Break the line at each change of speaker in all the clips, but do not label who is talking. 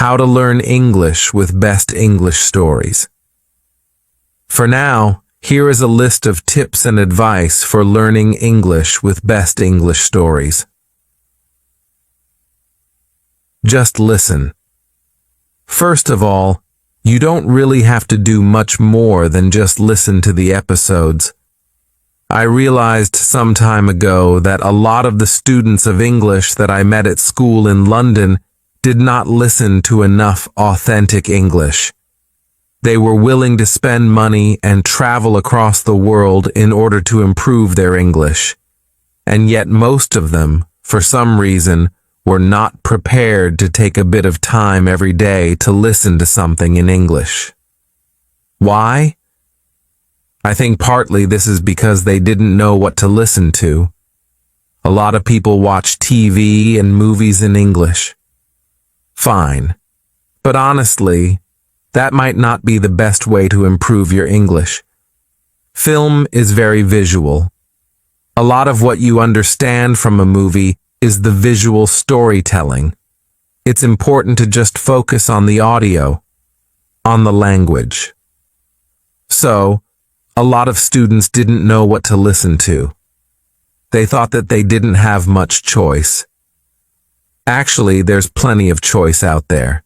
How to learn English with best English stories. For now, here is a list of tips and advice for learning English with best English stories. Just listen. First of all, you don't really have to do much more than just listen to the episodes. I realized some time ago that a lot of the students of English that I met at school in London did not listen to enough authentic English. They were willing to spend money and travel across the world in order to improve their English. And yet most of them, for some reason, were not prepared to take a bit of time every day to listen to something in English. Why? I think partly this is because they didn't know what to listen to. A lot of people watch TV and movies in English. Fine. But honestly, that might not be the best way to improve your English. Film is very visual. A lot of what you understand from a movie is the visual storytelling. It's important to just focus on the audio, on the language. So, a lot of students didn't know what to listen to. They thought that they didn't have much choice. Actually, there's plenty of choice out there.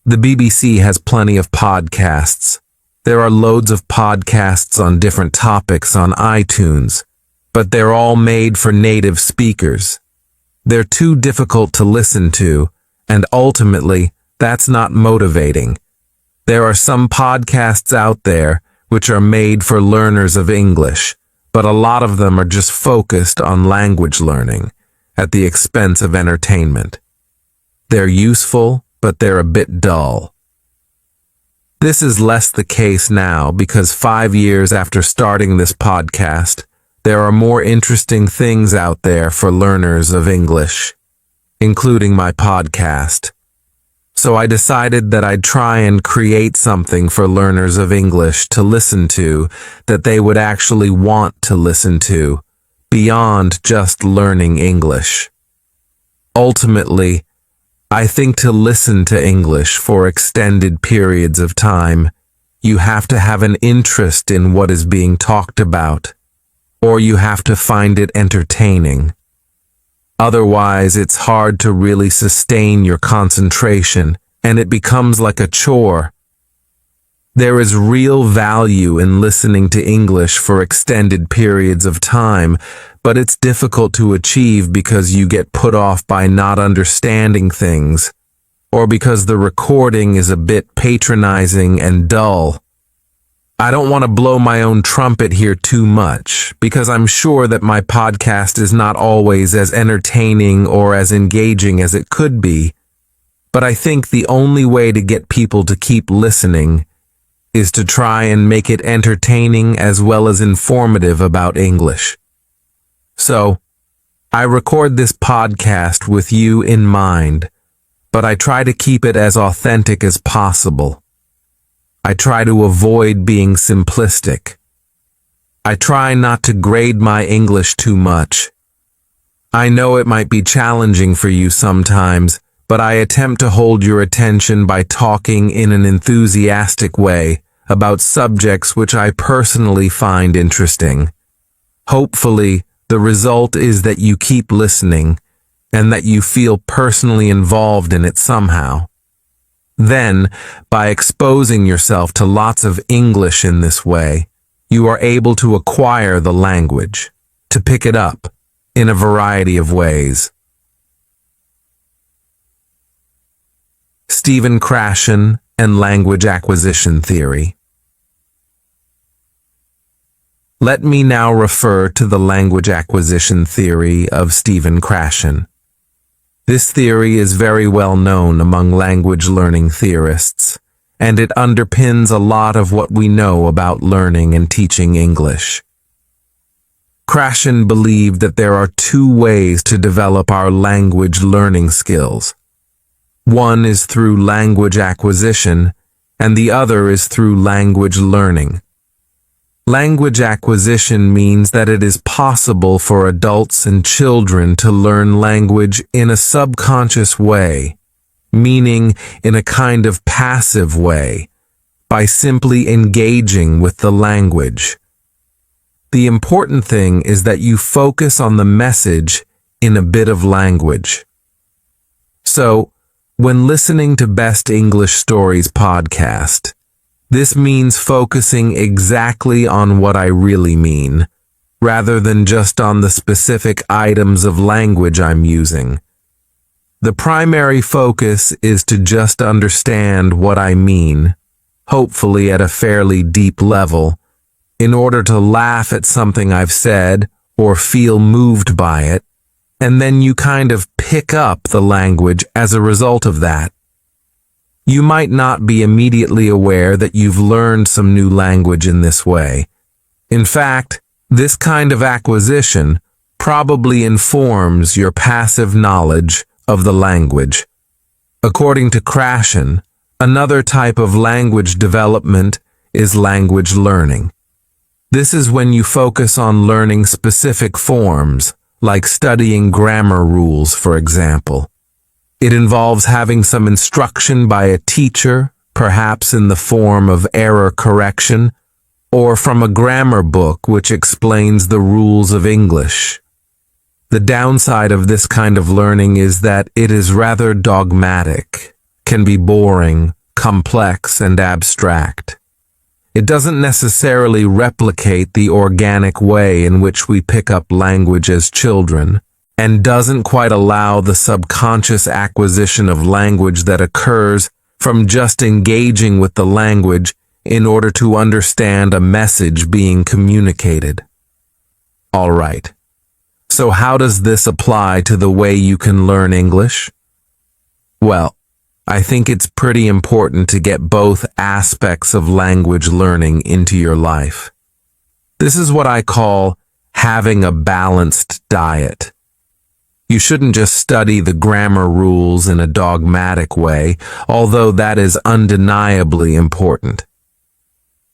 The BBC has plenty of podcasts. There are loads of podcasts on different topics on iTunes, but they're all made for native speakers. They're too difficult to listen to, and ultimately, that's not motivating. There are some podcasts out there which are made for learners of English, but a lot of them are just focused on language learning at the expense of entertainment. They're useful, but they're a bit dull. This is less the case now because 5 years after starting this podcast, there are more interesting things out there for learners of English, including my podcast. So I decided that I'd try and create something for learners of English to listen to that they would actually want to listen to, beyond just learning English. Ultimately, I think to listen to English for extended periods of time, you have to have an interest in what is being talked about, or you have to find it entertaining. Otherwise, it's hard to really sustain your concentration, and it becomes like a chore. There is real value in listening to English for extended periods of time, but it's difficult to achieve because you get put off by not understanding things, or because the recording is a bit patronizing and dull. I don't want to blow my own trumpet here too much, because I'm sure that my podcast is not always as entertaining or as engaging as it could be, but I think the only way to get people to keep listening is to try and make it entertaining as well as informative about English. So, I record this podcast with you in mind, but I try to keep it as authentic as possible. I try to avoid being simplistic. I try not to grade my English too much. I know it might be challenging for you sometimes, but I attempt to hold your attention by talking in an enthusiastic way about subjects which I personally find interesting. Hopefully, the result is that you keep listening and that you feel personally involved in it somehow. Then, by exposing yourself to lots of English in this way, you are able to acquire the language, to pick it up in a variety of ways. Stephen Krashen and language acquisition theory. Let me now refer to the language acquisition theory of Stephen Krashen. This theory is very well known among language learning theorists, and it underpins a lot of what we know about learning and teaching English. Krashen believed that there are two ways to develop our language learning skills. One is through language acquisition, and the other is through language learning. Language acquisition means that it is possible for adults and children to learn language in a subconscious way, meaning in a kind of passive way, by simply engaging with the language. The important thing is that you focus on the message in a bit of language. So, when listening to Best English Stories podcast, this means focusing exactly on what I really mean, rather than just on the specific items of language I'm using. The primary focus is to just understand what I mean, hopefully at a fairly deep level, in order to laugh at something I've said or feel moved by it, and then you kind of pick up the language as a result of that. You might not be immediately aware that you've learned some new language in this way. In fact, this kind of acquisition probably informs your passive knowledge of the language. According to Krashen, another type of language development is language learning. This is when you focus on learning specific forms, like studying grammar rules, for example. It involves having some instruction by a teacher, perhaps in the form of error correction, or from a grammar book which explains the rules of English. The downside of this kind of learning is that it is rather dogmatic, can be boring, complex, and abstract. It doesn't necessarily replicate the organic way in which we pick up language as children, and doesn't quite allow the subconscious acquisition of language that occurs from just engaging with the language in order to understand a message being communicated. All right. So how does this apply to the way you can learn English? Well, I think it's pretty important to get both aspects of language learning into your life. This is what I call having a balanced diet. You shouldn't just study the grammar rules in a dogmatic way, although that is undeniably important.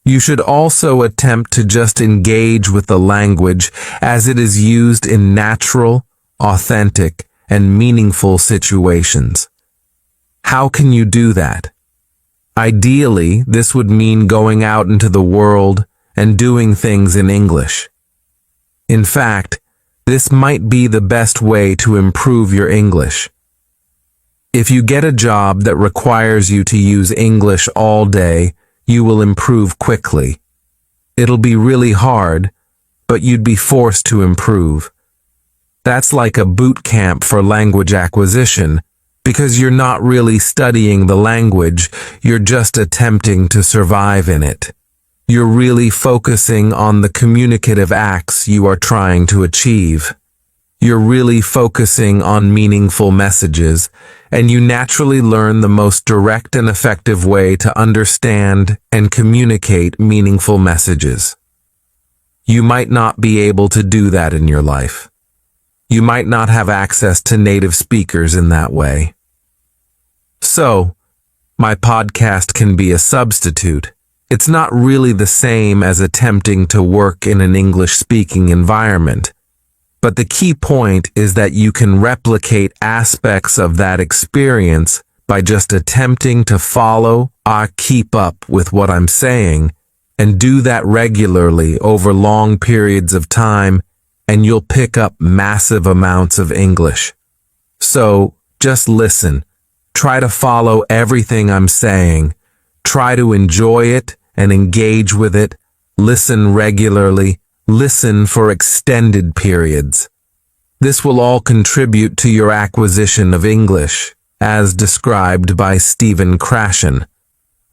You should also attempt to just engage with the language as it is used in natural, authentic, and meaningful situations. How can you do that? Ideally, this would mean going out into the world and doing things in English. In fact, this might be the best way to improve your English. If you get a job that requires you to use English all day, you will improve quickly. It'll be really hard, but you'd be forced to improve. That's like a boot camp for language acquisition, because you're not really studying the language, you're just attempting to survive in it. You're really focusing on the communicative acts you are trying to achieve. You're really focusing on meaningful messages, and you naturally learn the most direct and effective way to understand and communicate meaningful messages. You might not be able to do that in your life. You might not have access to native speakers in that way. So, my podcast can be a substitute. It's not really the same as attempting to work in an English-speaking environment, but the key point is that you can replicate aspects of that experience by just attempting to follow or keep up with what I'm saying, and do that regularly over long periods of time, and you'll pick up massive amounts of English. So, just listen. Try to follow everything I'm saying. Try to enjoy it and engage with it. Listen regularly. Listen for extended periods. This will all contribute to your acquisition of English, as described by Stephen Krashen.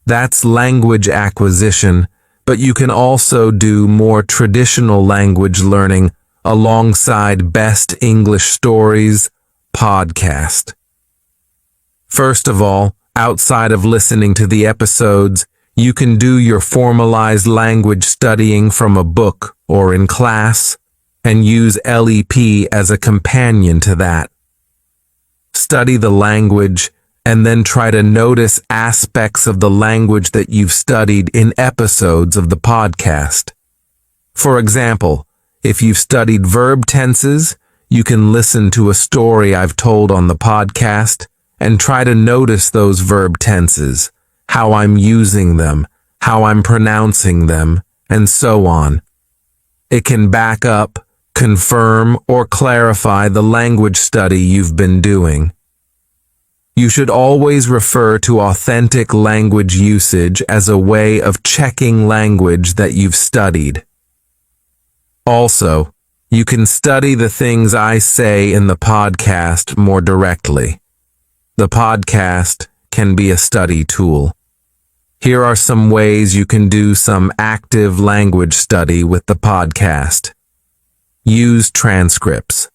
That's language acquisition, but you can also do more traditional language learning alongside Best English Stories podcast. First of all, outside of listening to the episodes, you can do your formalized language studying from a book or in class, and use LEP as a companion to that. Study the language, and then try to notice aspects of the language that you've studied in episodes of the podcast. For example, if you've studied verb tenses, you can listen to a story I've told on the podcast and try to notice those verb tenses, how I'm using them, how I'm pronouncing them, and so on. It can back up, confirm, or clarify the language study you've been doing. You should always refer to authentic language usage as a way of checking language that you've studied. Also, you can study the things I say in the podcast more directly. The podcast can be a study tool. Here are some ways you can do some active language study with the podcast. Use transcripts.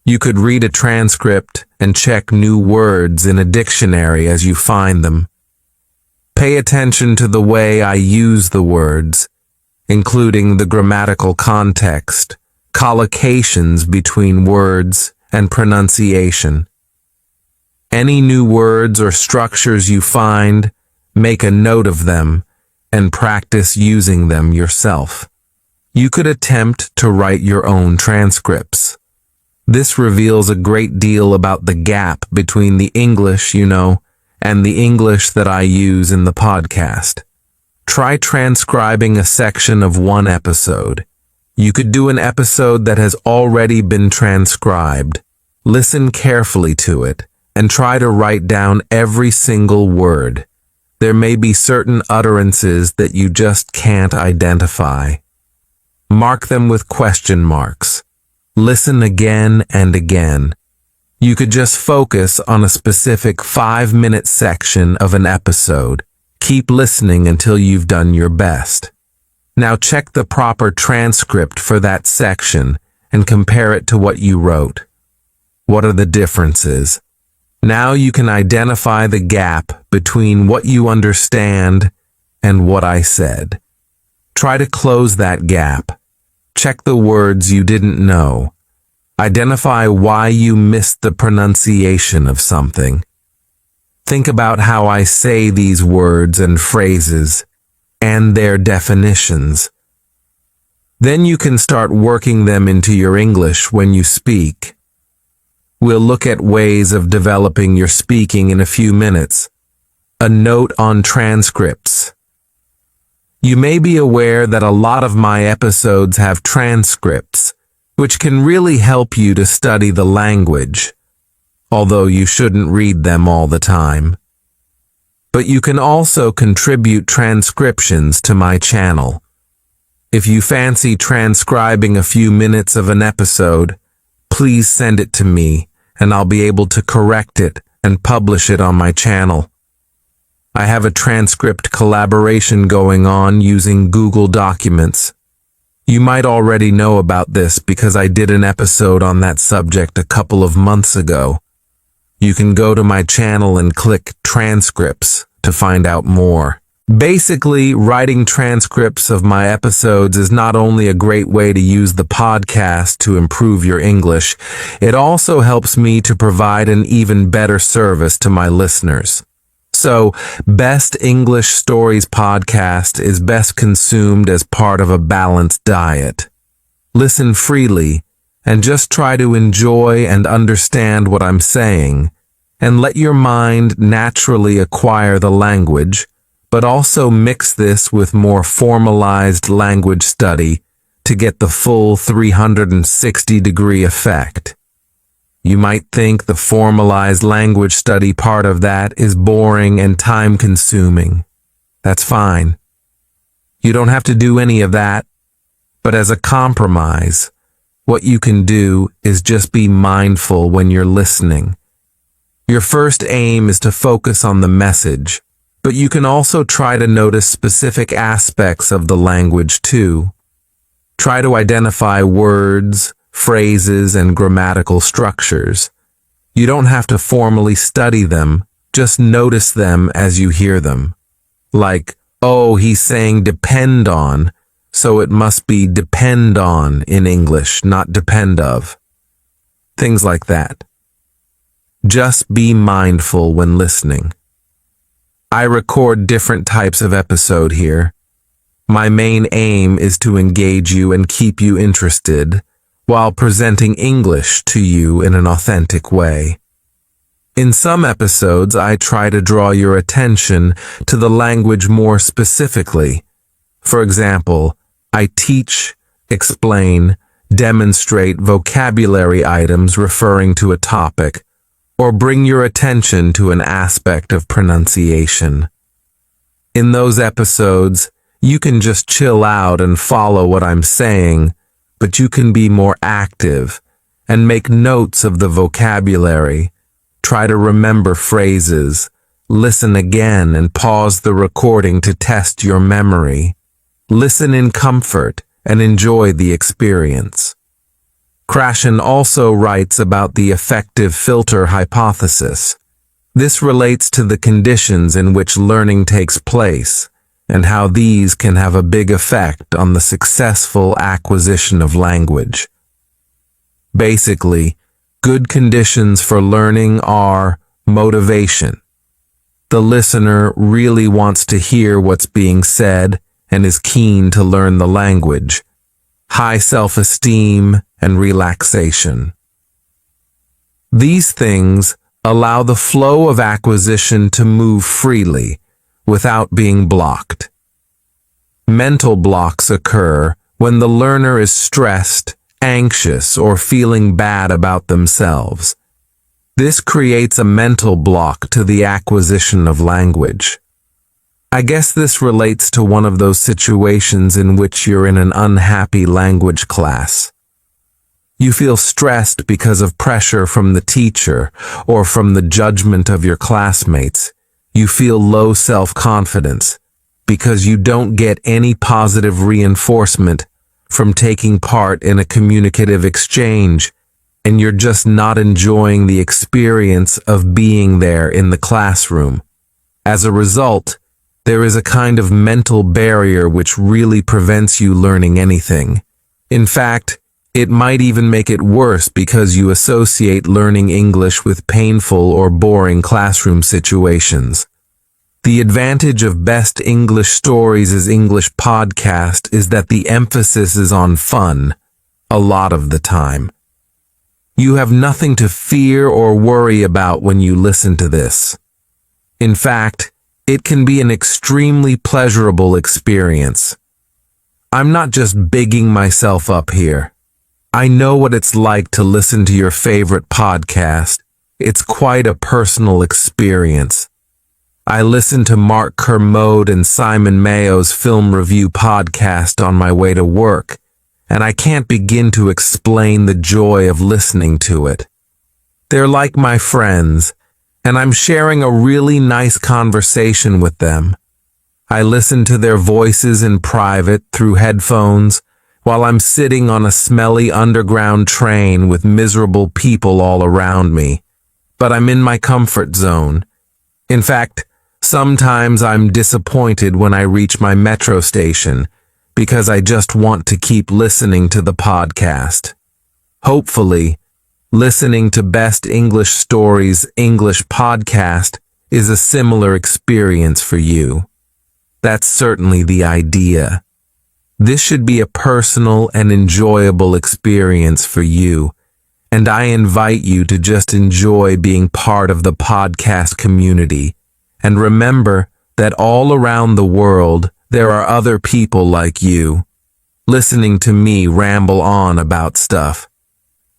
You could read a transcript and check new words in a dictionary as you find them. Pay attention to the way I use the words, including the grammatical context, collocations between words, and pronunciation. Any new words or structures you find, make a note of them and practice using them yourself. You could attempt to write your own transcripts. This reveals a great deal about the gap between the English you know and the English that I use in the podcast. Try transcribing a section of one episode. You could do an episode that has already been transcribed. Listen carefully to it and try to write down every single word. There may be certain utterances that you just can't identify. Mark them with question marks. Listen again and again. You could just focus on a specific 5-minute section of an episode. Keep listening until you've done your best. Now check the proper transcript for that section and compare it to what you wrote. What are the differences? Now you can identify the gap between what you understand and what I said. Try to close that gap. Check the words you didn't know. Identify why you missed the pronunciation of something. Think about how I say these words and phrases and their definitions. Then you can start working them into your English when you speak. We'll look at ways of developing your speaking in a few minutes. A note on transcripts. You may be aware that a lot of my episodes have transcripts, which can really help you to study the language, although you shouldn't read them all the time. But you can also contribute transcriptions to my channel. If you fancy transcribing a few minutes of an episode, please send it to me and I'll be able to correct it and publish it on my channel. I have a transcript collaboration going on using Google Documents. You might already know about this because I did an episode on that subject a couple of months ago. You can go to my channel and click transcripts to find out more. Basically, writing transcripts of my episodes is not only a great way to use the podcast to improve your English, it also helps me to provide an even better service to my listeners. So, Best English Stories podcast is best consumed as part of a balanced diet. Listen freely and just try to enjoy and understand what I'm saying, and let your mind naturally acquire the language, but also mix this with more formalized language study to get the full 360-degree effect. You might think the formalized language study part of that is boring and time-consuming. That's fine. You don't have to do any of that, but as a compromise, what you can do is just be mindful when you're listening. Your first aim is to focus on the message, but you can also try to notice specific aspects of the language too. Try to identify words, phrases, and grammatical structures. You don't have to formally study them, just notice them as you hear them. Like, oh, he's saying depend on, so it must be depend on in English, not depend of. Things like that. Just be mindful when listening. I record different types of episode here. My main aim is to engage you and keep you interested, while presenting English to you in an authentic way. In some episodes, I try to draw your attention to the language more specifically. For example, I teach, explain, demonstrate vocabulary items referring to a topic, or bring your attention to an aspect of pronunciation. In those episodes, you can just chill out and follow what I'm saying, but you can be more active and make notes of the vocabulary. Try to remember phrases, listen again and pause the recording to test your memory. Listen in comfort and enjoy the experience. Krashen also writes about the effective filter hypothesis. This relates to the conditions in which learning takes place and how these can have a big effect on the successful acquisition of language. Basically, good conditions for learning are motivation. The listener really wants to hear what's being said and is keen to learn the language. High self-esteem and relaxation. These things allow the flow of acquisition to move freely without being blocked. Mental blocks occur when the learner is stressed, anxious, or feeling bad about themselves. This creates a mental block to the acquisition of language. I guess this relates to one of those situations in which you're in an unhappy language class. You feel stressed because of pressure from the teacher or from the judgment of your classmates. You feel low self-confidence because you don't get any positive reinforcement from taking part in a communicative exchange, and you're just not enjoying the experience of being there in the classroom. As a result, there is a kind of mental barrier which really prevents you learning anything. In fact, it might even make it worse because you associate learning English with painful or boring classroom situations. The advantage of Best English Stories as English podcast is that the emphasis is on fun, a lot of the time. You have nothing to fear or worry about when you listen to this. In fact, it can be an extremely pleasurable experience. I'm not just bigging myself up here. I know what it's like to listen to your favorite podcast. It's quite a personal experience. I listen to Mark Kermode and Simon Mayo's film review podcast on my way to work, and I can't begin to explain the joy of listening to it. They're like my friends, and I'm sharing a really nice conversation with them. I listen to their voices in private through headphones while I'm sitting on a smelly underground train with miserable people all around me, but I'm in my comfort zone. In fact, sometimes I'm disappointed when I reach my metro station because I just want to keep listening to the podcast. Hopefully, listening to Best English Stories English podcast is a similar experience for you. That's certainly the idea. This should be a personal and enjoyable experience for you, and I invite you to just enjoy being part of the podcast community. And remember that all around the world, there are other people like you, listening to me ramble on about stuff.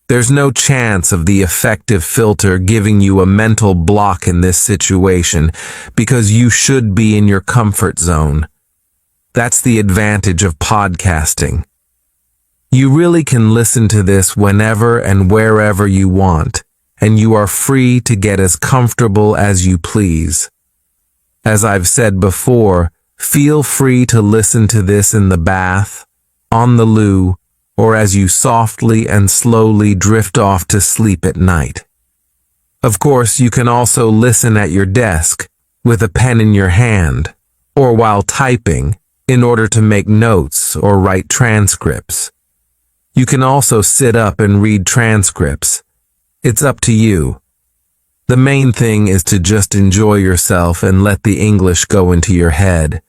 There's no chance of the effective filter giving you a mental block in this situation because you should be in your comfort zone. That's the advantage of podcasting. You really can listen to this whenever and wherever you want, and you are free to get as comfortable as you please. As I've said before, feel free to listen to this in the bath, on the loo, or as you softly and slowly drift off to sleep at night. Of course, you can also listen at your desk, with a pen in your hand, or while typing, in order to make notes or write transcripts. You can also sit up and read transcripts. It's up to you. The main thing is to just enjoy yourself and let the English go into your head.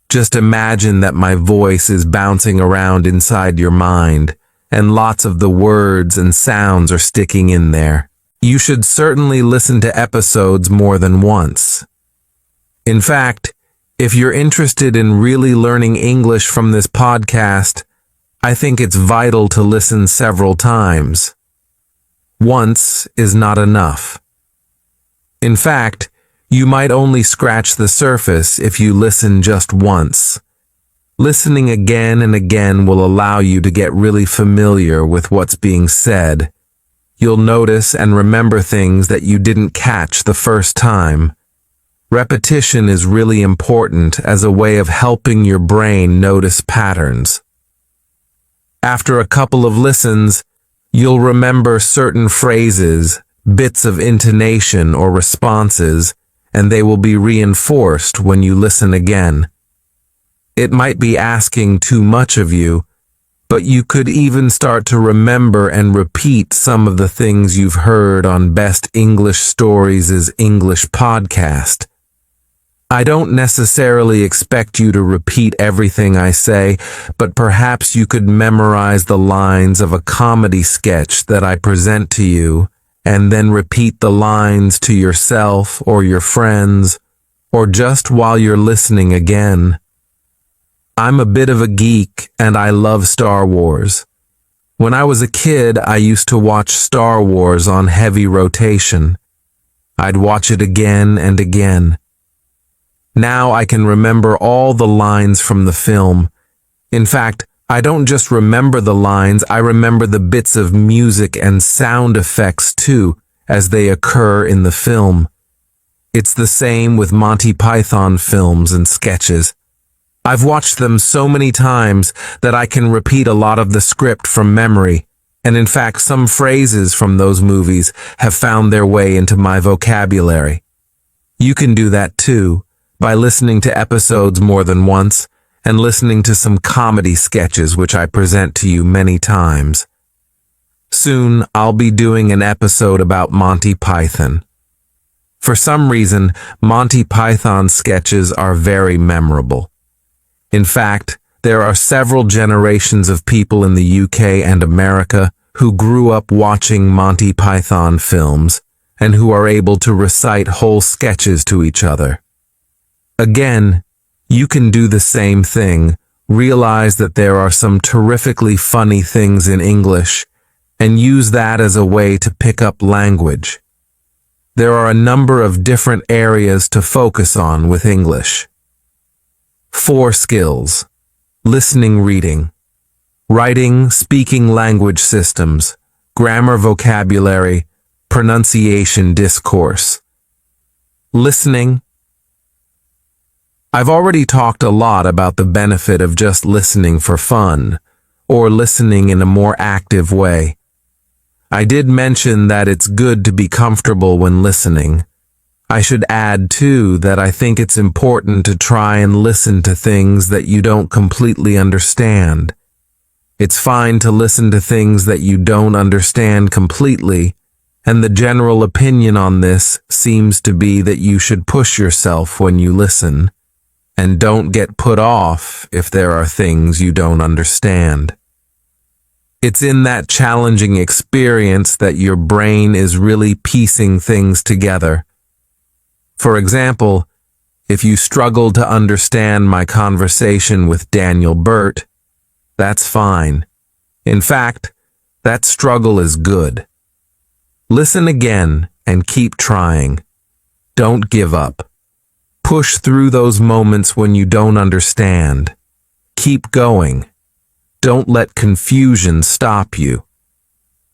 Just imagine that my voice is bouncing around inside your mind, and lots of the words and sounds are sticking in there. You should certainly listen to episodes more than once. In fact, if you're interested in really learning English from this podcast, I think it's vital to listen several times. Once is not enough. In fact, you might only scratch the surface if you listen just once. Listening again and again will allow you to get really familiar with what's being said. You'll notice and remember things that you didn't catch the first time. Repetition is really important as a way of helping your brain notice patterns. After a couple of listens, you'll remember certain phrases, bits of intonation or responses, and they will be reinforced when you listen again. It might be asking too much of you, but you could even start to remember and repeat some of the things you've heard on Best English Stories' English podcast. I don't necessarily expect you to repeat everything I say, but perhaps you could memorize the lines of a comedy sketch that I present to you, and then repeat the lines to yourself or your friends, or just while you're listening again. I'm a bit of a geek and I love Star Wars. When I was a kid, I used to watch Star Wars on heavy rotation. I'd watch it again and again. Now I can remember all the lines from the film. In fact, I don't just remember the lines, I remember the bits of music and sound effects too, as they occur in the film. It's the same with Monty Python films and sketches. I've watched them so many times that I can repeat a lot of the script from memory, and in fact some phrases from those movies have found their way into my vocabulary. You can do that too, by listening to episodes more than once, and listening to some comedy sketches which I present to you many times. Soon I'll be doing an episode about Monty Python. For some reason, Monty Python sketches are very memorable. In fact, there are several generations of people in the UK and America who grew up watching Monty Python films and who are able to recite whole sketches to each other. Again, you can do the same thing, realize that there are some terrifically funny things in English, and use that as a way to pick up language. There are a number of different areas to focus on with English. 4 skills: listening, reading, writing, speaking language systems, grammar, vocabulary, pronunciation, discourse. Listening. I've already talked a lot about the benefit of just listening for fun, or listening in a more active way. I did mention that it's good to be comfortable when listening. I should add, too, that I think it's important to try and listen to things that you don't completely understand. It's fine to listen to things that you don't understand completely, and the general opinion on this seems to be that you should push yourself when you listen, and don't get put off if there are things you don't understand. It's in that challenging experience that your brain is really piecing things together. For example, if you struggle to understand my conversation with Daniel Burt, that's fine. In fact, that struggle is good. Listen again and keep trying. Don't give up. Push through those moments when you don't understand. Keep going. Don't let confusion stop you.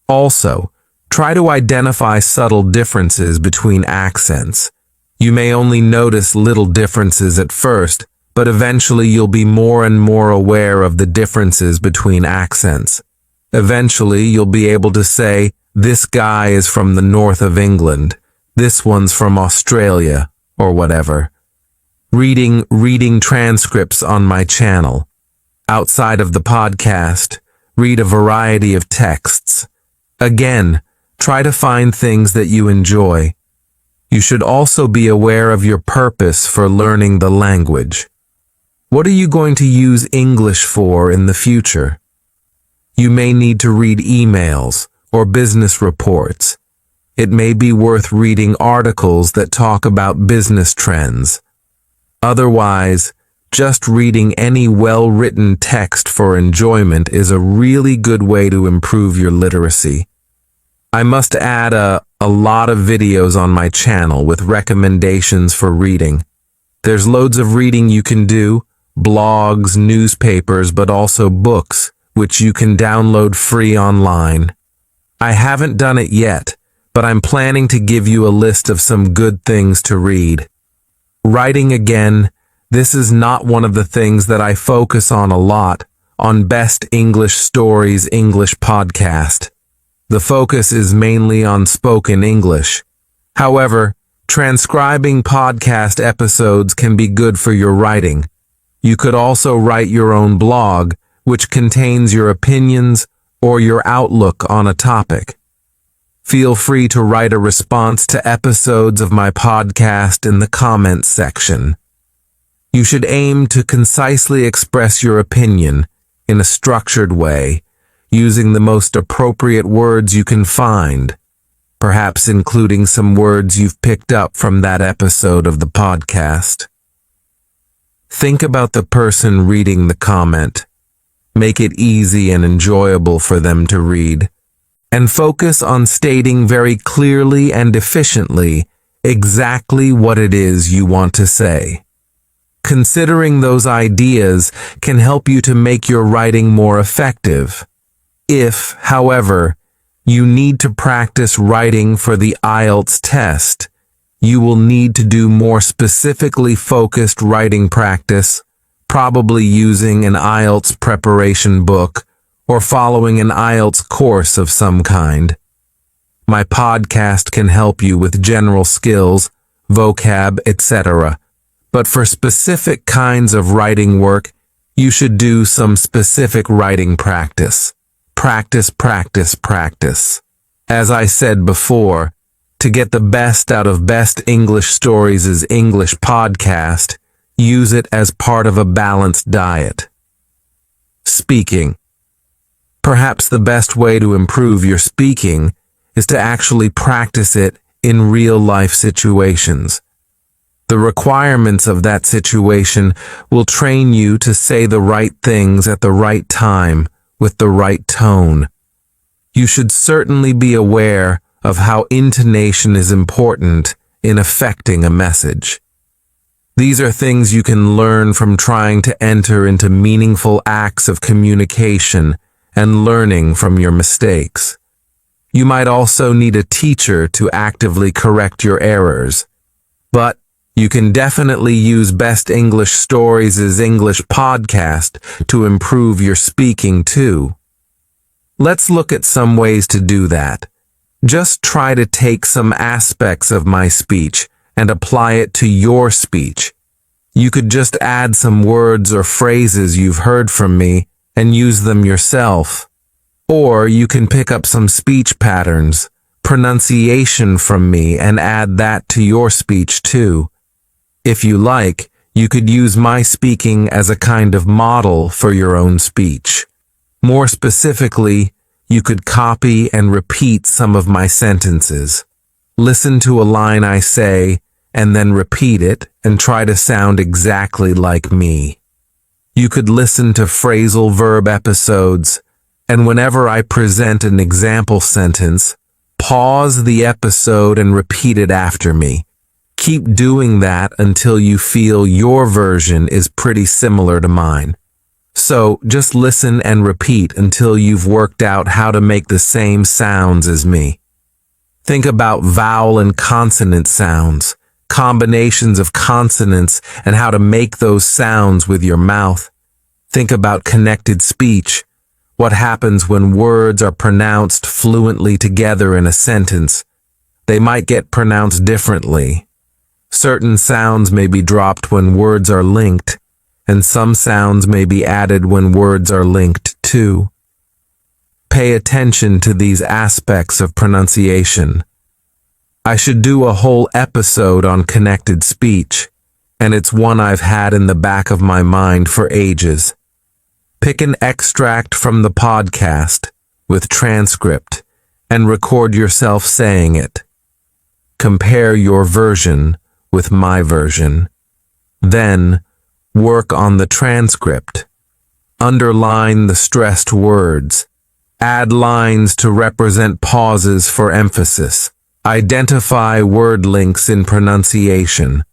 Also, try to identify subtle differences between accents. You may only notice little differences at first, but eventually you'll be more and more aware of the differences between accents. Eventually you'll be able to say, this guy is from the north of England, this one's from Australia, or whatever. Reading transcripts on my channel. Outside of the podcast, read a variety of texts. Again, try to find things that you enjoy. You should also be aware of your purpose for learning the language. What are you going to use English for in the future? You may need to read emails or business reports. it may be worth reading articles that talk about business trends. Otherwise, just reading any well-written text for enjoyment is a really good way to improve your literacy. I must add a lot of videos on my channel with recommendations for reading. There's loads of reading you can do, blogs, newspapers, but also books, which you can download free online. I haven't done it yet, but I'm planning to give you a list of some good things to read. Writing again, this is not one of the things that I focus on a lot on Best English Stories English podcast. The focus is mainly on spoken English. However, transcribing podcast episodes can be good for your writing. You could also write your own blog, which contains your opinions or your outlook on a topic. Feel free to write a response to episodes of my podcast in the comments section. You should aim to concisely express your opinion in a structured way, using the most appropriate words you can find, perhaps including some words you've picked up from that episode of the podcast. Think about the person reading the comment. Make it easy and enjoyable for them to read, and focus on stating very clearly and efficiently exactly what it is you want to say. Considering those ideas can help you to make your writing more effective. If, however, you need to practice writing for the IELTS test, you will need to do more specifically focused writing practice, probably using an IELTS preparation book or following an IELTS course of some kind. My podcast can help you with general skills, vocab, etc. But for specific kinds of writing work, you should do some specific writing practice. Practice, practice, practice. As I said before, to get the best out of Best English Stories' English podcast, use it as part of a balanced diet. Speaking. Perhaps the best way to improve your speaking is to actually practice it in real-life situations. The requirements of that situation will train you to say the right things at the right time with the right tone. You should certainly be aware of how intonation is important in affecting a message. These are things you can learn from trying to enter into meaningful acts of communication and learning from your mistakes. You might also need a teacher to actively correct your errors, but you can definitely use Best English Stories' English podcast to improve your speaking too. Let's look at some ways to do that. Just try to take some aspects of my speech and apply it to your speech. You could just add some words or phrases you've heard from me and use them yourself. Or you can pick up some speech patterns, pronunciation from me and add that to your speech too. If you like, you could use my speaking as a kind of model for your own speech. More specifically, you could copy and repeat some of my sentences. Listen to a line I say, and then repeat it and try to sound exactly like me. You could listen to phrasal verb episodes, and whenever I present an example sentence, pause the episode and repeat it after me. Keep doing that until you feel your version is pretty similar to mine. So just listen and repeat until you've worked out how to make the same sounds as me. Think about vowel and consonant sounds, combinations of consonants, and how to make those sounds with your mouth. Think about connected speech, what happens when words are pronounced fluently together in a sentence. They might get pronounced differently. Certain sounds may be dropped when words are linked, and some sounds may be added when words are linked too. Pay attention to these aspects of pronunciation. I should do a whole episode on connected speech, and it's one I've had in the back of my mind for ages. Pick an extract from the podcast with transcript and record yourself saying it. Compare your version with my version. Then, work on the transcript. Underline the stressed words. Add lines to represent pauses for emphasis. Identify word links in pronunciation.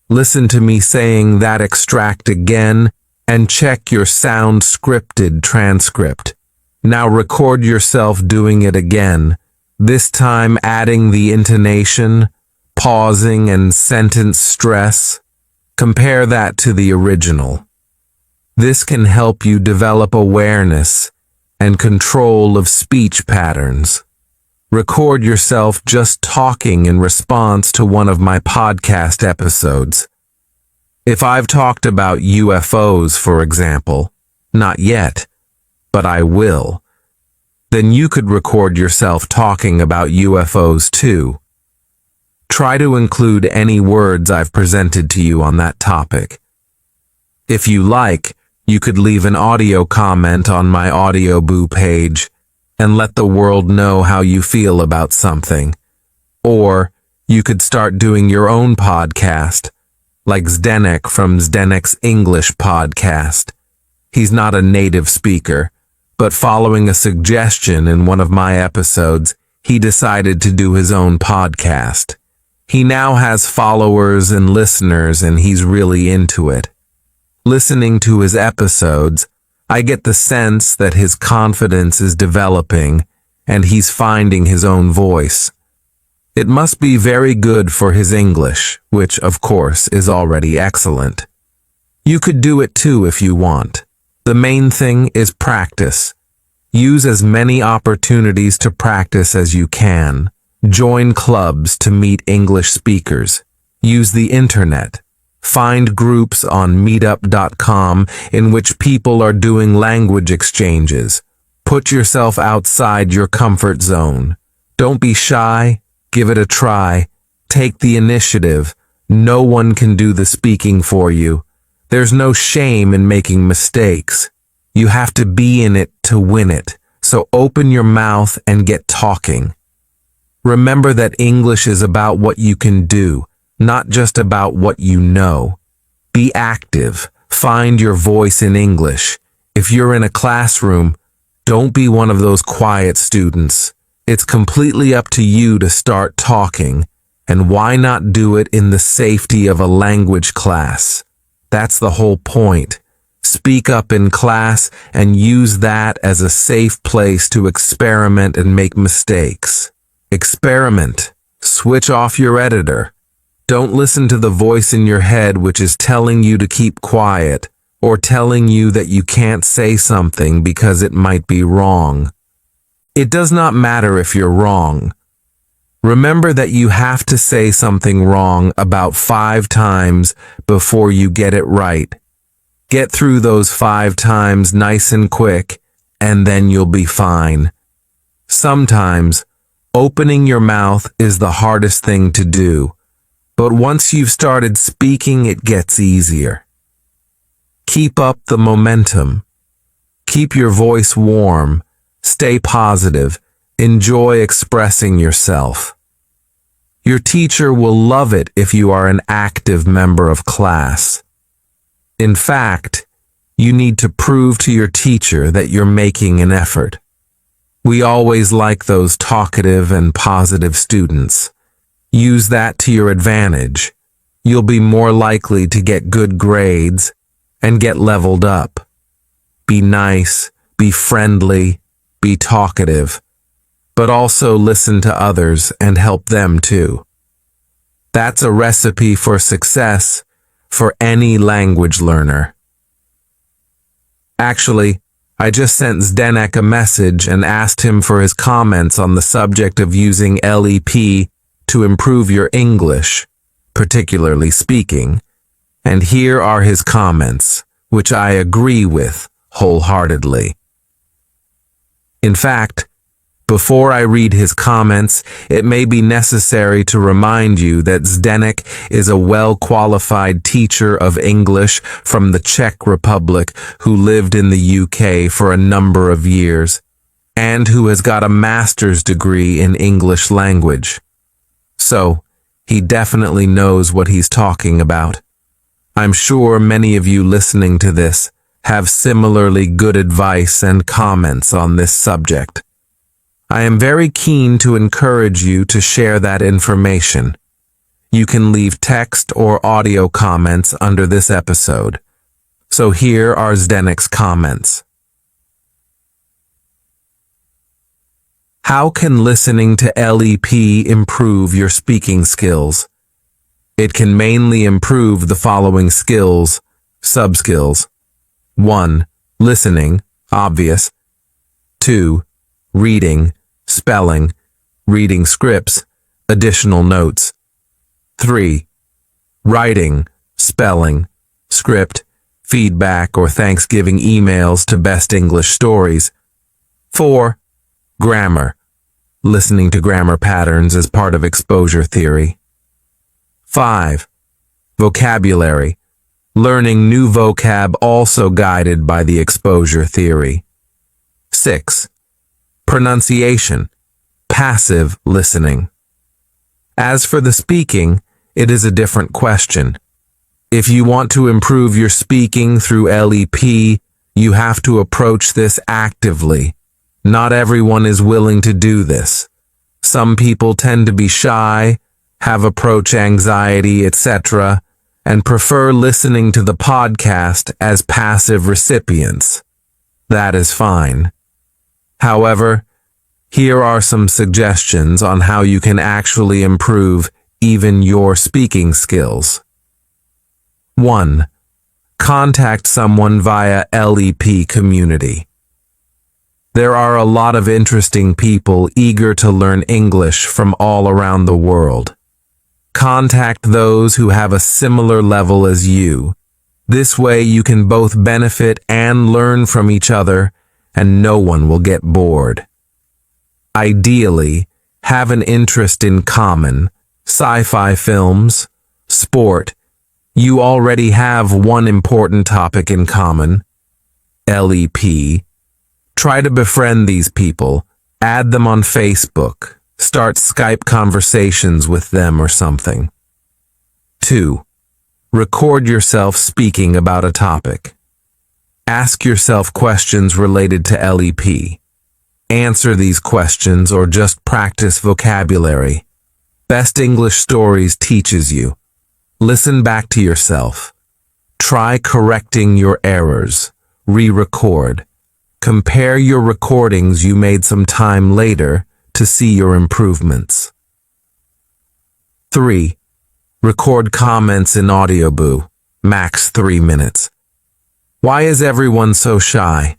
Listen to me saying that extract again and check your sound scripted transcript. Now record yourself doing it again, this time adding the intonation, pausing, and sentence stress. Compare that to the original. This can help you develop awareness and control of speech patterns. Record yourself just talking in response to one of my podcast episodes. If I've talked about UFOs, for example, not yet, but I will, then you could record yourself talking about UFOs too. Try to include any words I've presented to you on that topic. If you like, you could leave an audio comment on my Audioboo page and let the world know how you feel about something. Or you could start doing your own podcast, like Zdenek from Zdenek's English podcast. He's not a native speaker, but following a suggestion in one of my episodes, he decided to do his own podcast. He now has followers and listeners, and he's really into it. Listening to his episodes, I get the sense that his confidence is developing and he's finding his own voice. It must be very good for his English, which, of course, is already excellent. You could do it too if you want. The main thing is practice. Use as many opportunities to practice as you can. Join clubs to meet English speakers. Use the internet. Find groups on meetup.com in which people are doing language exchanges. Put yourself outside your comfort zone. Don't be shy. Give it a try. Take the initiative. No one can do the speaking for you. There's no shame in making mistakes. You have to be in it to win it. So open your mouth and get talking. Remember that English is about what you can do, not just about what you know. Be active. Find your voice in English. If you're in a classroom, don't be one of those quiet students. It's completely up to you to start talking, and why not do it in the safety of a language class? That's the whole point. Speak up in class and use that as a safe place to experiment and make mistakes. Experiment. Switch off your editor. Don't listen to the voice in your head which is telling you to keep quiet or telling you that you can't say something because it might be wrong. It does not matter if you're wrong. Remember that you have to say something wrong about 5 times before you get it right. Get through those 5 times nice and quick, and then you'll be fine. Sometimes, opening your mouth is the hardest thing to do, but once you've started speaking, it gets easier. Keep up the momentum. Keep your voice warm. Stay positive. Enjoy expressing yourself. Your teacher will love it if you are an active member of class. In fact, you need to prove to your teacher that you're making an effort. We always like those talkative and positive students. Use that to your advantage. You'll be more likely to get good grades and get leveled up. Be nice, be friendly, be talkative, but also listen to others and help them too. That's a recipe for success for any language learner. Actually, I just sent Zdenek a message and asked him for his comments on the subject of using LEP to improve your English, particularly speaking, and here are his comments, which I agree with wholeheartedly. In fact, before I read his comments, it may be necessary to remind you that Zdenek is a well-qualified teacher of English from the Czech Republic who lived in the UK for a number of years, and who has got a master's degree in English language. So, He definitely knows what he's talking about. I'm sure many of you listening to this have similarly good advice and comments on this subject. I am very keen to encourage you to share that information. You can leave text or audio comments under this episode. So here are Zdenek's comments. How can listening to LEP improve your speaking skills? It can mainly improve the following skills, sub-skills. 1. Listening, obvious. 2. Reading, spelling, reading scripts, additional notes. 3. Writing, spelling, script, feedback or Thanksgiving emails to Best English Stories. 4. Grammar, listening to grammar patterns as part of exposure theory. 5. Vocabulary, learning new vocab also guided by the exposure theory. 6. Pronunciation, passive listening. As for the speaking, it is a different question. If you want to improve your speaking through LEP, you have to approach this actively. Not everyone is willing to do this. Some people tend to be shy, have approach anxiety, etc., and prefer listening to the podcast as passive recipients. That is fine. However, here are some suggestions on how you can actually improve even your speaking skills. 1. Contact someone via LEP community. There are a lot of interesting people eager to learn English from all around the world. Contact those who have a similar level as you. This way you can both benefit and learn from each other, and no one will get bored. Ideally, have an interest in common, sci-fi films, sport. You already have one important topic in common, LEP. Try to befriend these people, add them on Facebook, start Skype conversations with them or something. 2. Record yourself speaking about a topic. Ask yourself questions related to LEP. Answer these questions or just practice vocabulary. Best English Stories teaches you. Listen back to yourself. Try correcting your errors. Re-record. Compare your recordings you made some time later to see your improvements. 3. Record comments in Audioboo, max 3 minutes. Why is everyone so shy?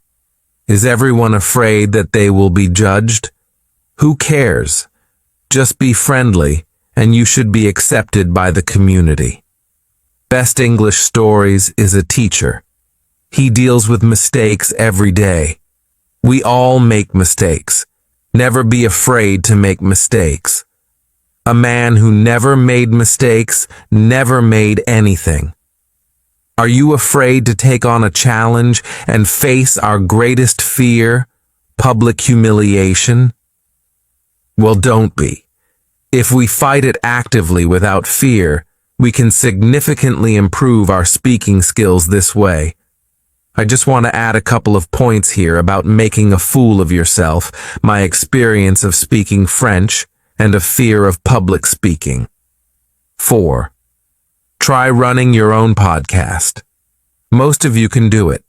Is everyone afraid that they will be judged? Who cares? Just be friendly, and you should be accepted by the community. Best English Stories is a teacher. He deals with mistakes every day. We all make mistakes. Never be afraid to make mistakes. A man who never made mistakes never made anything. Are you afraid to take on a challenge and face our greatest fear, public humiliation? Well, don't be. If we fight it actively without fear, we can significantly improve our speaking skills this way. I just want to add a couple of points here about making a fool of yourself, my experience of speaking French, and a fear of public speaking. 4. Try running your own podcast. Most of you can do it.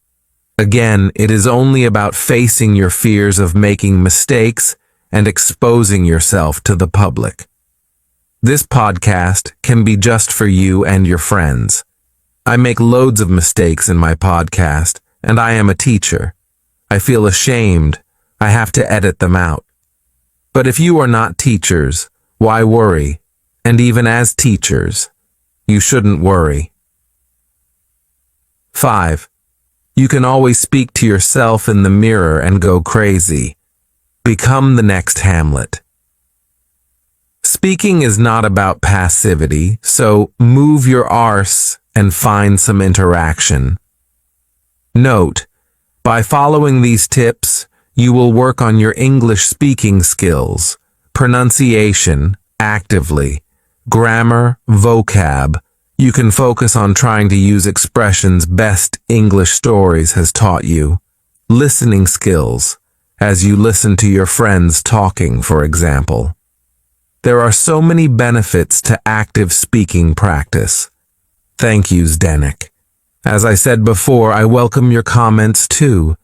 Again, it is only about facing your fears of making mistakes and exposing yourself to the public. This podcast can be just for you and your friends. I make loads of mistakes in my podcast, and I am a teacher. I feel ashamed. I have to edit them out. But if you are not teachers, why worry? And even as teachers, you shouldn't worry. 5. You can always speak to yourself in the mirror and go crazy. Become the next Hamlet. Speaking is not about passivity, so move your arse and find some interaction. Note, by following these tips, you will work on your English speaking skills, pronunciation, actively, grammar, vocab. You can focus on trying to use expressions best English stories has taught you. Listening skills, as you listen to your friends talking, for example. There are so many benefits to active speaking practice. Thank you, Zdenek. As I said before, I welcome your comments too.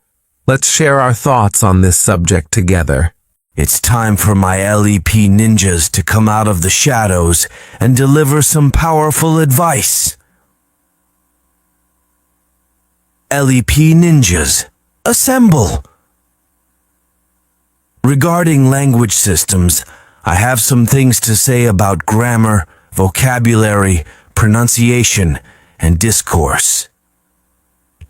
Let's share our thoughts on this subject together.
It's time for my LEP ninjas to come out of the shadows and deliver some powerful advice. LEP ninjas, assemble! Regarding language systems, I have some things to say about grammar, vocabulary, pronunciation, and discourse.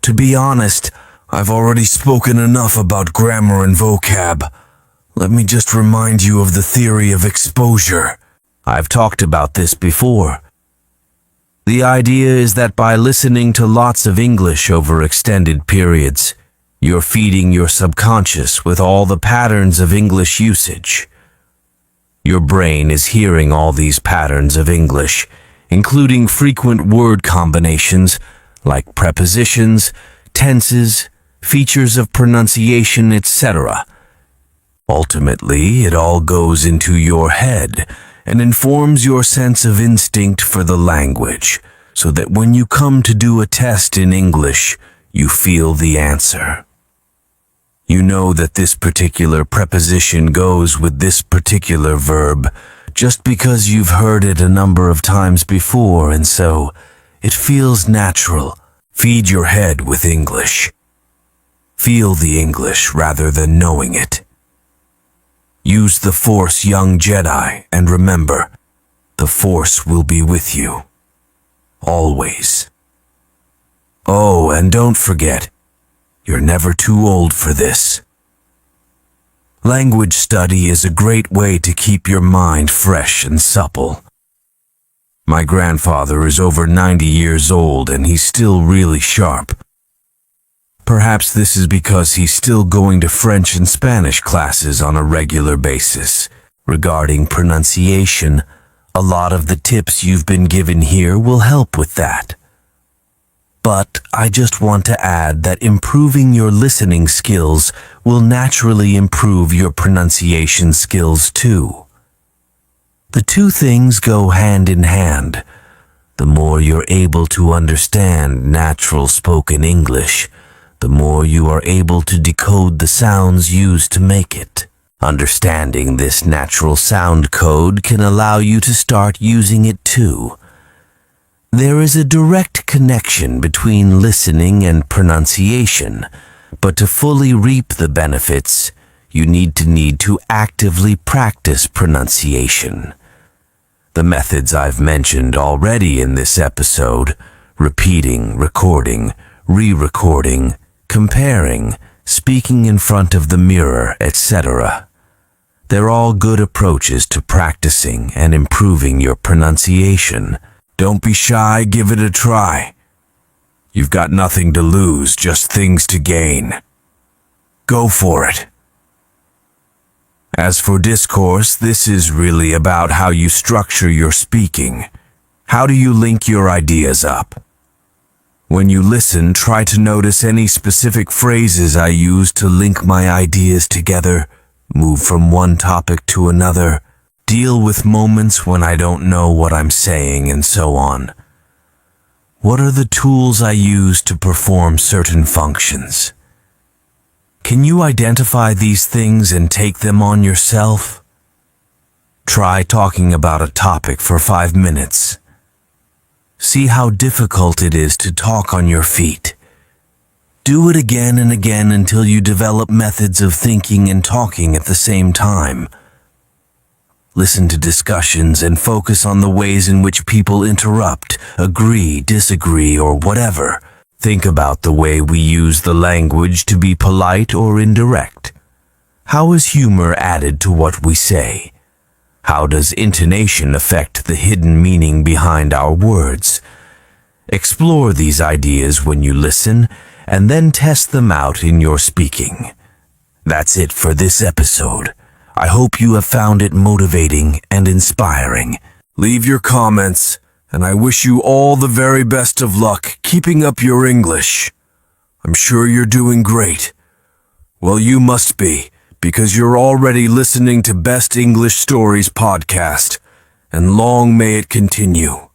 To be honest, I've already spoken enough about grammar and vocab. Let me just remind you of the theory of exposure. I've talked about this before. The idea is that by listening to lots of English over extended periods, you're feeding your subconscious with all the patterns of English usage. Your brain is hearing all these patterns of English, including frequent word combinations like prepositions, tenses, features of pronunciation, etc. Ultimately, it all goes into your head and informs your sense of instinct for the language, so that when you come to do a test in English, you feel the answer. You know that this particular preposition goes with this particular verb just because you've heard it a number of times before, and so it feels natural. Feed your head with English. Feel the English rather than knowing it. Use the Force, young Jedi, and remember, the Force will be with you. Always. Oh, and don't forget, you're never too old for this. Language study is a great way to keep your mind fresh and supple. My grandfather is over 90 years old and he's still really sharp. Perhaps this is because he's still going to French and Spanish classes on a regular basis. Regarding pronunciation, a lot of the tips you've been given here will help with that. But I just want to add that improving your listening skills will naturally improve your pronunciation skills too. The two things go hand in hand. The more you're able to understand natural spoken English, the more you are able to decode the sounds used to make it. Understanding this natural sound code can allow you to start using it too. There is a direct connection between listening and pronunciation, but to fully reap the benefits, you need to actively practice pronunciation. The methods I've mentioned already in this episode, repeating, recording, re-recording, comparing, speaking in front of the mirror, etc. They're all good approaches to practicing and improving your pronunciation. Don't be shy, give it a try. You've got nothing to lose, just things to gain. Go for it. As for discourse, this is really about how you structure your speaking. How do you link your ideas up? When you listen, try to notice any specific phrases I use to link my ideas together, move from one topic to another, deal with moments when I don't know what I'm saying, and so on. What are the tools I use to perform certain functions? Can you identify these things and take them on yourself? Try talking about a topic for 5 minutes. See how difficult it is to talk on your feet. Do it again and again until you develop methods of thinking and talking at the same time. Listen to discussions and focus on the ways in which people interrupt, agree, disagree, or whatever. Think about the way we use the language to be polite or indirect. How is humor added to what we say? How does intonation affect the hidden meaning behind our words? Explore these ideas when you listen, and then test them out in your speaking. That's it for this episode. I hope you have found it motivating and inspiring. Leave your comments, and I wish you all the very best of luck keeping up your English. I'm sure you're doing great. Well, you must be, because you're already listening to Best English Stories podcast, and long may it continue.